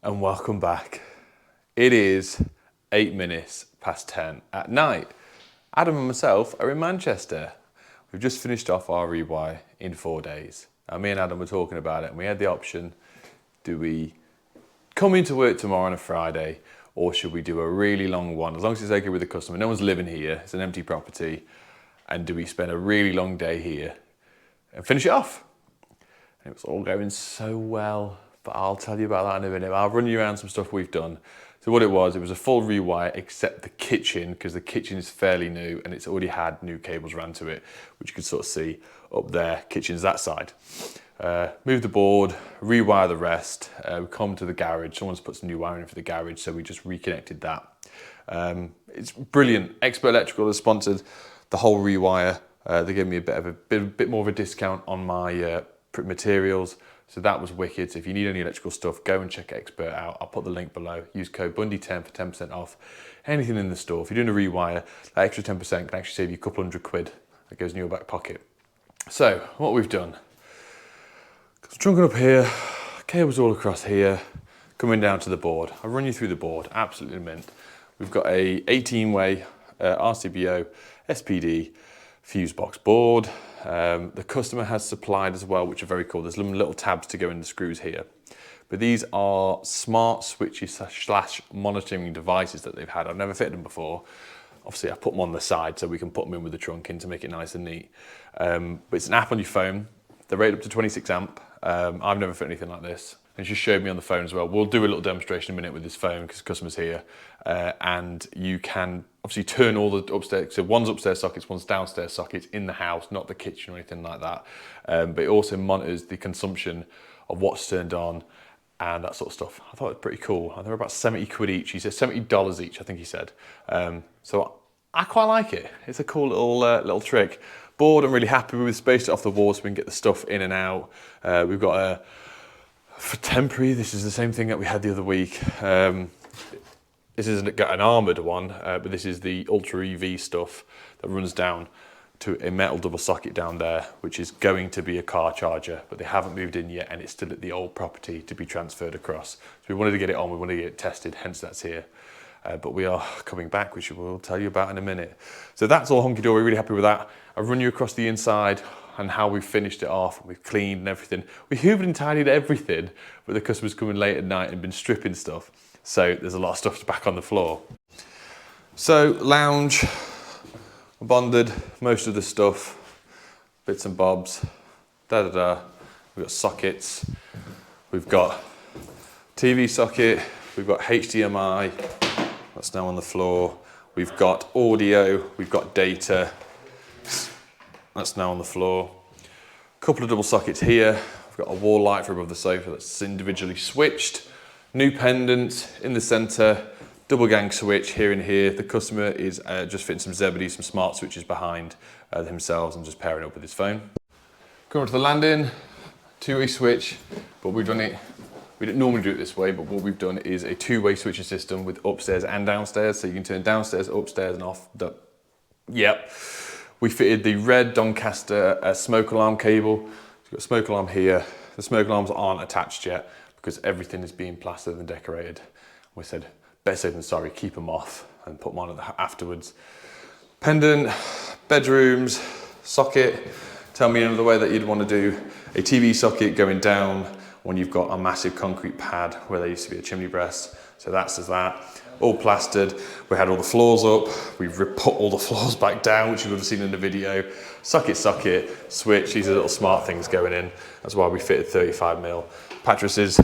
and welcome back. It is 8 minutes past 10 at night. Adam and myself are in Manchester. We've just finished off our rewire in 4 days. Now, me and Adam were talking about it and we had the option, do we come into work tomorrow on a Friday or should we do a really long one? As long as it's okay with the customer, no one's living here, it's an empty property. And do we spend a really long day here and finish it off? And it was all going so well. But I'll tell you about that in a minute. I'll run you around some stuff we've done. So what it was a full rewire except the kitchen, because the kitchen is fairly new and it's already had new cables ran to it, which you can sort of see up there. Kitchen's that side. Move the board, rewire the rest. We come to the garage. Someone's put some new wiring in for the garage, so we just reconnected that. It's brilliant. Expert Electrical has sponsored the whole rewire. They gave me a bit more of a discount on my materials. So that was wicked. So if you need any electrical stuff, go and check Expert out. I'll put the link below. Use code Bundy10 for 10% off anything in the store. If you're doing a rewire, that extra 10% can actually save you a couple £100 that goes in your back pocket. So what we've done, trunking up here, cables all across here, coming down to the board. I'll run you through the board, absolutely mint. We've got a 18-way RCBO SPD fuse box board. The customer has supplied as well, which are very cool. There's little tabs to go in the screws here. But these are smart switches / monitoring devices that they've had. I've never fitted them before. Obviously, I put them on the side so we can put them in with the trunk in to make it nice and neat. But it's an app on your phone. They're rated up to 26 amp. I've never fit anything like this. And she showed me on the phone as well. We'll do a little demonstration in a minute with this phone because the customer's here. And you can obviously turn all the upstairs, so one's upstairs sockets, one's downstairs sockets in the house, not the kitchen or anything like that. But it also monitors the consumption of what's turned on and that sort of stuff. I thought it was pretty cool. They're about 70 quid each. He said $70 each, I think he said. So I quite like it. It's a cool little trick. Board, I'm really happy with. Spaced it off the wall so we can get the stuff in and out. We've got for temporary, this is the same thing that we had the other week. This isn't an armoured one, but this is the Ultra EV stuff that runs down to a metal double socket down there, which is going to be a car charger, but they haven't moved in yet and it's still at the old property to be transferred across. So we wanted to get it on, we wanted to get it tested, hence that's here. But we are coming back, which we'll tell you about in a minute. So that's all hunky-dory, really happy with that. I'll run you across the inside and how we've finished it off. We've cleaned and everything. We hoovered and tidied everything, but the customers coming late at night and been stripping stuff. So there's a lot of stuff back on the floor. So lounge, bonded most of the stuff, bits and bobs, We've got sockets, we've got TV socket, we've got HDMI, that's now on the floor. We've got audio, we've got data, that's now on the floor. A couple of double sockets here. We've got a wall light for above the sofa that's individually switched. New pendant in the center, double gang switch here and here. The customer is just fitting some Zebedee, some smart switches behind themselves and just pairing up with his phone. Coming to the landing, two-way switch, but we've done it, we don't normally do it this way, but what we've done is a two-way switching system with upstairs and downstairs, so you can turn downstairs, upstairs and off. Yep. We fitted the red Doncaster smoke alarm cable. We've got a smoke alarm here. The smoke alarms aren't attached yet because everything is being plastered and decorated. We said, better safe than sorry, keep them off and put them on afterwards. Pendant, bedrooms, socket. Tell me another way that you'd want to do a TV socket going down when you've got a massive concrete pad where there used to be a chimney breast. So that's as that. All plastered. We had all the floors up. We've put all the floors back down, which you would have seen in the video. Socket, switch. These are little smart things going in. That's why we fitted 35mm. Mattresses,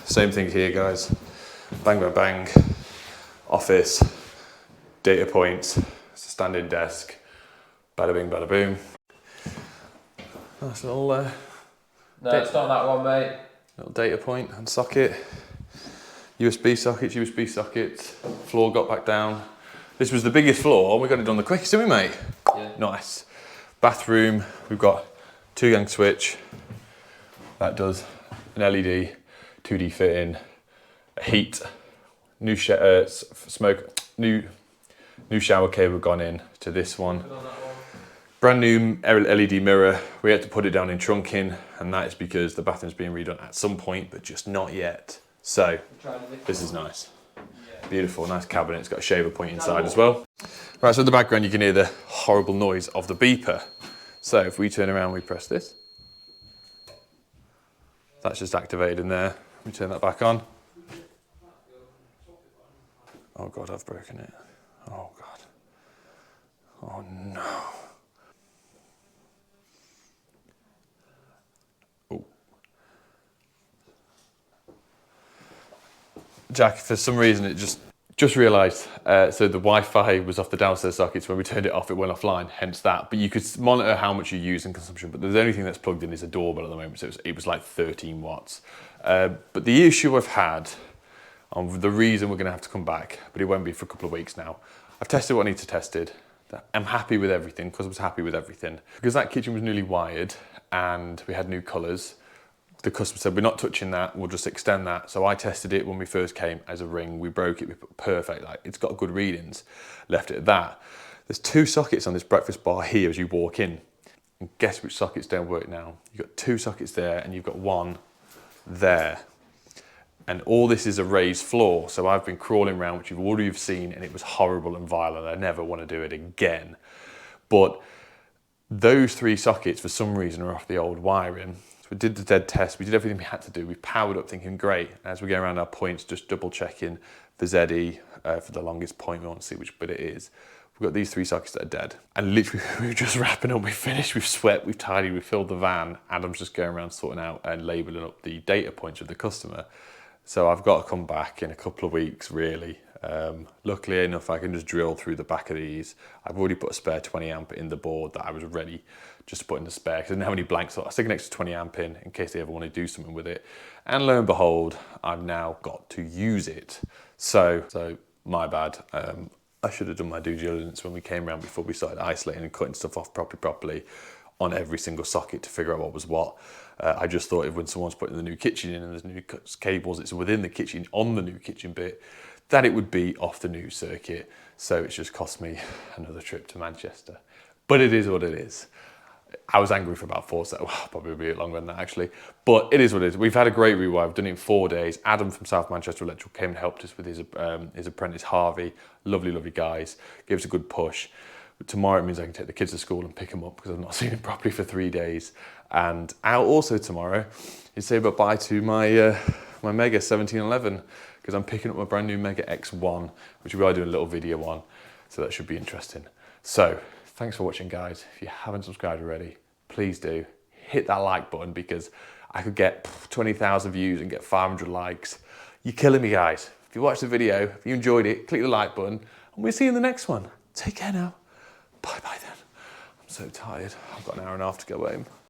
same thing here, guys. Bang, bang, bang. Office, data points, standing desk. Bada bing, bada boom. Nice little. No, it's not that one, mate. Little data point and socket. USB sockets, floor got back down. This was the biggest floor, we got it done the quickest, didn't we, mate? Yeah. Nice. Bathroom, we've got two gang switch. That does an LED, 2D fitting, heat, new shower cable gone in to this one. Brand new LED mirror. We had to put it down in trunking, and that is because the bathroom's being redone at some point, but just not yet. So this is nice. Beautiful, nice cabinet. It's got a shaver point inside as well. Right, so in the background you can hear the horrible noise of the beeper. So if we turn around, we press this. That's just activated in there. We turn that back on. Oh God, I've broken it. Oh God. Oh no. Oh. Jack, for some reason it just realised, so the Wi-Fi was off the downstairs sockets. When we turned it off, it went offline, hence that. But you could monitor how much you use in consumption, but the only thing that's plugged in is a doorbell at the moment, so it was like 13 watts. But the issue I've had, the reason we're going to have to come back, but it won't be for a couple of weeks now. I've tested what I need to tested. I'm happy with everything, because I was happy with everything. Because that kitchen was newly wired, and we had new colours. The customer said, we're not touching that, we'll just extend that. So I tested it when we first came as a ring, we broke it, we put perfect, like it's got good readings, left it at that. There's 2 sockets on this breakfast bar here as you walk in. And guess which sockets don't work now? You've got 2 sockets there and you've got 1 there. And all this is a raised floor. So I've been crawling around, which you've already seen, and it was horrible and violent. I never want to do it again. But those 3 sockets, for some reason, are off the old wiring. We did the dead test, we did everything we had to do, we powered up thinking great. As we go around our points, just double checking the ZE for the longest point, we want to see which bit it is. We've got these 3 sockets that are dead. And literally we were just wrapping up, we finished, we've swept, we've tidied, we filled the van. Adam's just going around sorting out and labelling up the data points with the customer. So I've got to come back in a couple of weeks, really. Luckily enough, I can just drill through the back of these. I've already put a spare 20 amp in the board that I was ready just to put in the spare, because I didn't have any blanks, so I stick an extra 20 amp in case they ever want to do something with it. And lo and behold, I've now got to use it. So my bad. I should have done my due diligence when we came around before we started isolating and cutting stuff off properly on every single socket to figure out what was what. I just thought if when someone's putting the new kitchen in and there's new cables, it's within the kitchen, on the new kitchen bit, that it would be off the new circuit. So it's just cost me another trip to Manchester. But it is what it is. I was angry for about 4 seconds, well, probably a bit longer than that actually. But it is what it is. We've had a great rewire, I've done it in 4 days. Adam from South Manchester Electrical came and helped us with his apprentice Harvey. Lovely, lovely guys. Gave us a good push. But tomorrow it means I can take the kids to school and pick them up because I've not seen them properly for 3 days. And out also tomorrow is say bye to my my Mega 1711, because I'm picking up my brand new Mega X1, which we are doing a little video on. So that should be interesting. So thanks for watching, guys. If you haven't subscribed already, please do. Hit that like button, because I could get 20,000 views and get 500 likes. You're killing me, guys. If you watched the video, if you enjoyed it, click the like button, and we'll see you in the next one. Take care now. Bye-bye then. I'm so tired. I've got an hour and a half to go home.